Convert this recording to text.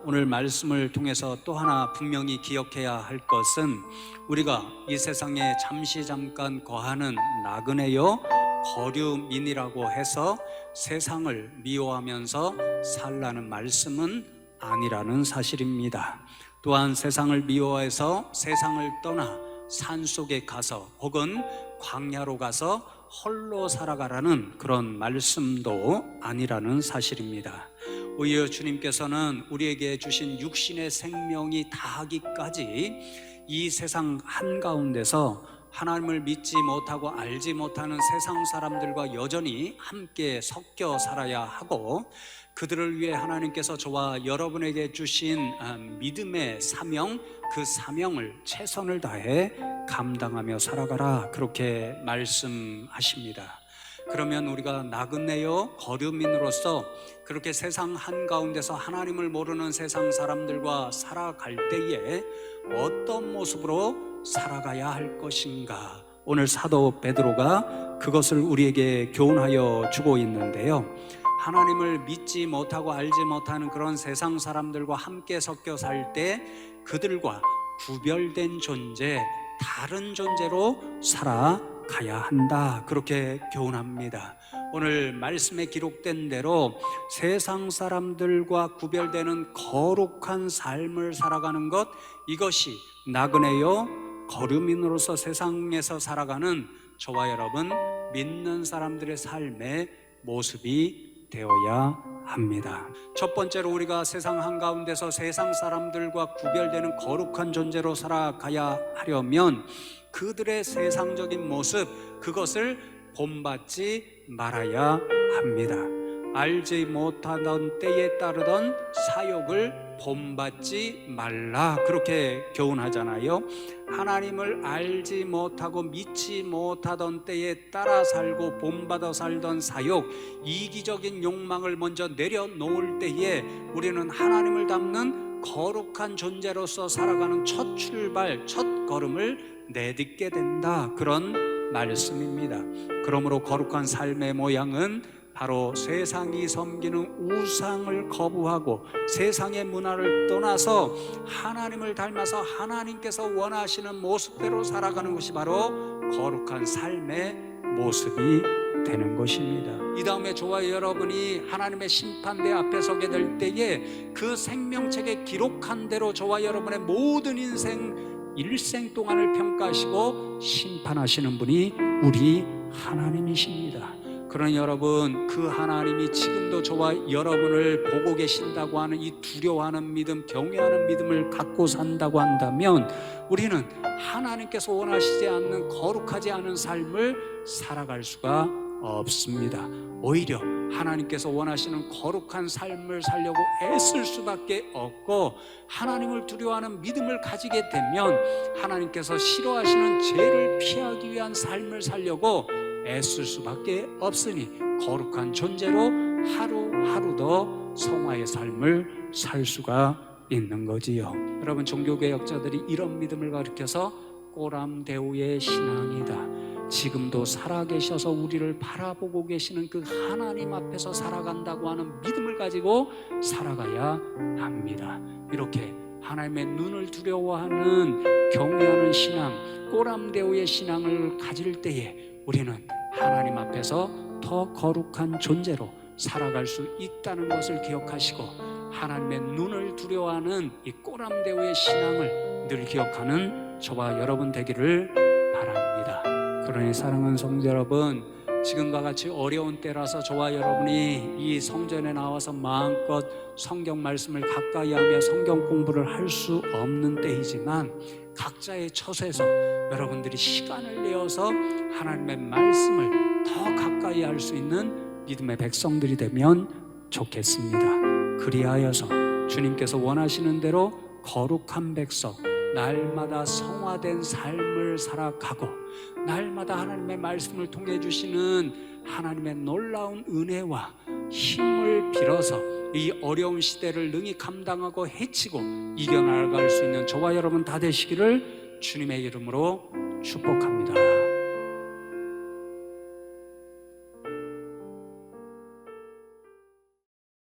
오늘 말씀을 통해서 또 하나 분명히 기억해야 할 것은 우리가 이 세상에 잠시 잠깐 거하는 나그네요 거류민이라고 해서 세상을 미워하면서 살라는 말씀은 아니라는 사실입니다. 또한 세상을 미워해서 세상을 떠나 산속에 가서 혹은 광야로 가서 홀로 살아가라는 그런 말씀도 아니라는 사실입니다. 오히려 주님께서는 우리에게 주신 육신의 생명이 다하기까지 이 세상 한가운데서 하나님을 믿지 못하고 알지 못하는 세상 사람들과 여전히 함께 섞여 살아야 하고, 그들을 위해 하나님께서 저와 여러분에게 주신 믿음의 사명, 그 사명을 최선을 다해 감당하며 살아가라, 그렇게 말씀하십니다. 그러면 우리가 나그네요 거류민으로서 그렇게 세상 한가운데서 하나님을 모르는 세상 사람들과 살아갈 때에 어떤 모습으로 살아가야 할 것인가, 오늘 사도 베드로가 그것을 우리에게 교훈하여 주고 있는데요, 하나님을 믿지 못하고 알지 못하는 그런 세상 사람들과 함께 섞여 살 때 그들과 구별된 존재, 다른 존재로 살아가야 한다, 그렇게 교훈합니다. 오늘 말씀에 기록된 대로 세상 사람들과 구별되는 거룩한 삶을 살아가는 것, 이것이 나그네요 거류민으로서 세상에서 살아가는 저와 여러분 믿는 사람들의 삶의 모습이 되어야 합니다. 첫 번째로 우리가 세상 한가운데서 세상 사람들과 구별되는 거룩한 존재로 살아가야 하려면 그들의 세상적인 모습, 그것을 본받지 말아야 합니다. 알지 못하던 때에 따르던 사욕을 본받지 말라, 그렇게 교훈하잖아요. 하나님을 알지 못하고 믿지 못하던 때에 따라 살고 본받아 살던 사욕, 이기적인 욕망을 먼저 내려놓을 때에 우리는 하나님을 닮는 거룩한 존재로서 살아가는 첫 출발, 첫 걸음을 내딛게 된다, 그런 말씀입니다. 그러므로 거룩한 삶의 모양은 바로 세상이 섬기는 우상을 거부하고 세상의 문화를 떠나서 하나님을 닮아서 하나님께서 원하시는 모습대로 살아가는 것이 바로 거룩한 삶의 모습이 되는 것입니다. 이 다음에 저와 여러분이 하나님의 심판대 앞에 서게 될 때에 그 생명책에 기록한 대로 저와 여러분의 모든 일생 동안을 평가하시고 심판하시는 분이 우리 하나님이십니다. 그러니 여러분, 그 하나님이 지금도 저와 여러분을 보고 계신다고 하는 이 두려워하는 믿음, 경외하는 믿음을 갖고 산다고 한다면 우리는 하나님께서 원하시지 않는 거룩하지 않은 삶을 살아갈 수가 없습니다. 오히려 하나님께서 원하시는 거룩한 삶을 살려고 애쓸 수밖에 없고, 하나님을 두려워하는 믿음을 가지게 되면 하나님께서 싫어하시는 죄를 피하기 위한 삶을 살려고 애쓸 수밖에 없으니 거룩한 존재로 하루하루 더 성화의 삶을 살 수가 있는 거지요. 여러분, 종교개혁자들이 이런 믿음을 가르쳐서 꼬람대우의 신앙이다, 지금도 살아계셔서 우리를 바라보고 계시는 그 하나님 앞에서 살아간다고 하는 믿음을 가지고 살아가야 합니다. 이렇게 하나님의 눈을 두려워하는 경외하는 신앙, 꼬람대우의 신앙을 가질 때에 우리는 하나님 앞에서 더 거룩한 존재로 살아갈 수 있다는 것을 기억하시고, 하나님의 눈을 두려워하는 이 꼬람대우의 신앙을 늘 기억하는 저와 여러분 되기를 바랍니다. 그러니 사랑하는 성도 여러분, 지금과 같이 어려운 때라서 저와 여러분이 이 성전에 나와서 마음껏 성경 말씀을 가까이 하며 성경 공부를 할 수 없는 때이지만, 각자의 처소에서 여러분들이 시간을 내어서 하나님의 말씀을 더 가까이 할 수 있는 믿음의 백성들이 되면 좋겠습니다. 그리하여서 주님께서 원하시는 대로 거룩한 백성, 날마다 성화된 삶을 살아가고 날마다 하나님의 말씀을 통해 주시는 하나님의 놀라운 은혜와 힘을 빌어서 이 어려운 시대를 능히 감당하고 헤치고 이겨나갈 수 있는 저와 여러분 다 되시기를 주님의 이름으로 축복합니다.